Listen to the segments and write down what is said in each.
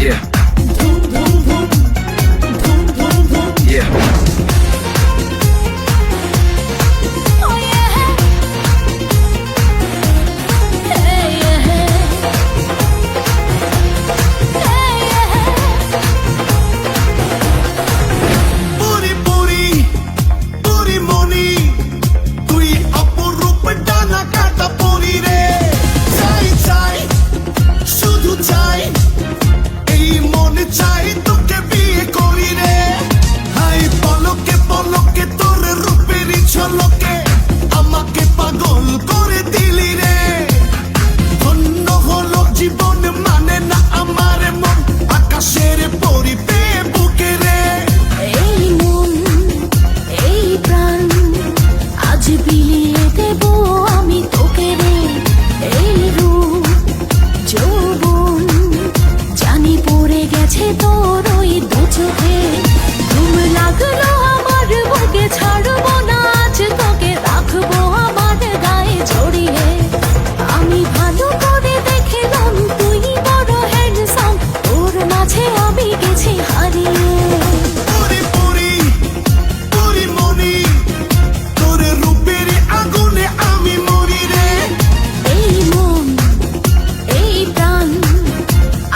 Yeah. Boom, boom, boom. Boom, boom, boom. Yeah. Oh yeah. Hey yeah. Hey yeah. Puri Puri Puri মনি তুই অপরূপ ডানা কাটা পুরি রে চাই চাই শুধু চাই এই মনে চাই তোকে বিয়ে করি রে হাই পলকে পলকে তোর রূপের ঝলকে আমাকে পাগল করে দিলি রে ধন্য হলো জীবন মানে না আমার মন আকাশের পরি পেয়ে বুকে রে এই মন এই প্রাণ আজ বিলিয়ে দেব আমি তোকে রে এই রূপ যৌবন জানি পড়ে গেছে তোর ওই দু চোখে ঘুম লাগলো আমার বুকে ছাড়বো না আজ তোকে রাখবো আমার গায়ে জড়িয়ে আমি ভালো করে দেখলাম তুই বড় হ্যান্ডসাম তোর মাঝে আমি গেছি হারিয়ে পুরি পুরি পুরি মনি তোর রূপের আগুনে আমি মরি রে এই মন এই প্রাণ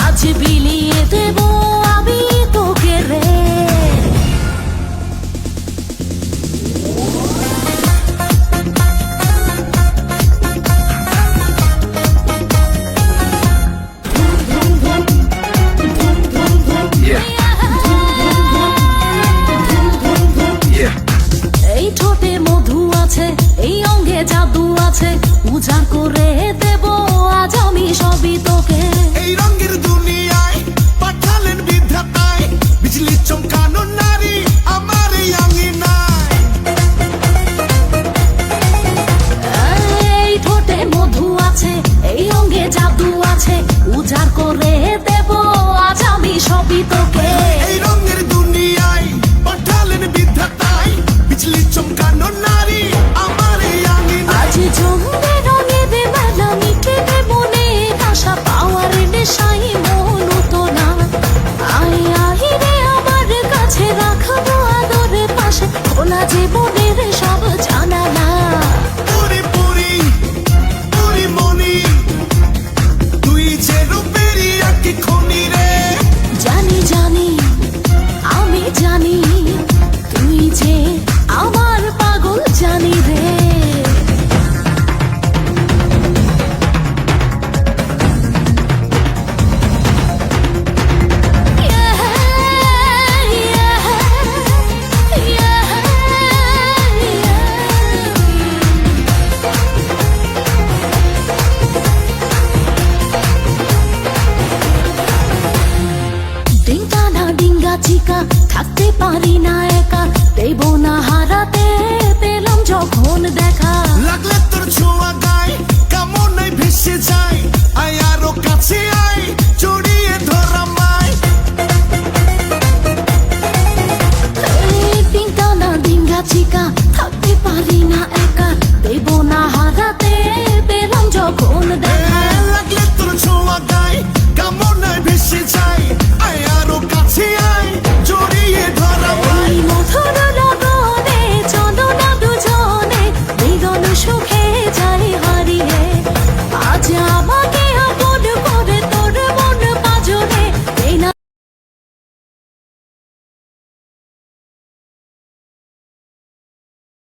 আজ বিলিয়ে দেব আমি তোকে রে Yeah. Yeah. এই ঠোঁটে মধু আছে এই অঙ্গে জাদু আছে উজাড় করে দেব আজ আমি সবই তোকে এই রঙের দুনিয়ায় পাঠালেন বিধাতায় বিজলি চমকানো নারী আমার এই আঙিনায় এই ঠোঁটে মধু আছে এই অঙ্গে জাদু আছে উজাড় করে দেব আজ আমি সবই তোকে এই রঙের দুনিয়ায় পাঠালেন বিধাতায় বিজলি চমকানো নারী আমার এই আঙিনায় আজ জমবে রঙের বেলা মিটেবে মনে আশা পাওয়ার নেশাই মন তো না আয় আহি রে আমার কাছে রাখবো আদরে পাশে খোলা জীবনের সব জানালা পুরি পুরি পুরি মনি তুই যে রূপেরই একটি খনি রে জানি জানি আমি জানি তুই যে আমার পাগল জানি রে ডিঙ্গা না ডিঙ্গা চিকা থাকতে পারি না একা দেব না হারাতে পেলাম যখন দেখা লাগলে তোর ছোঁয়া গায় কেমন ভেসে যায়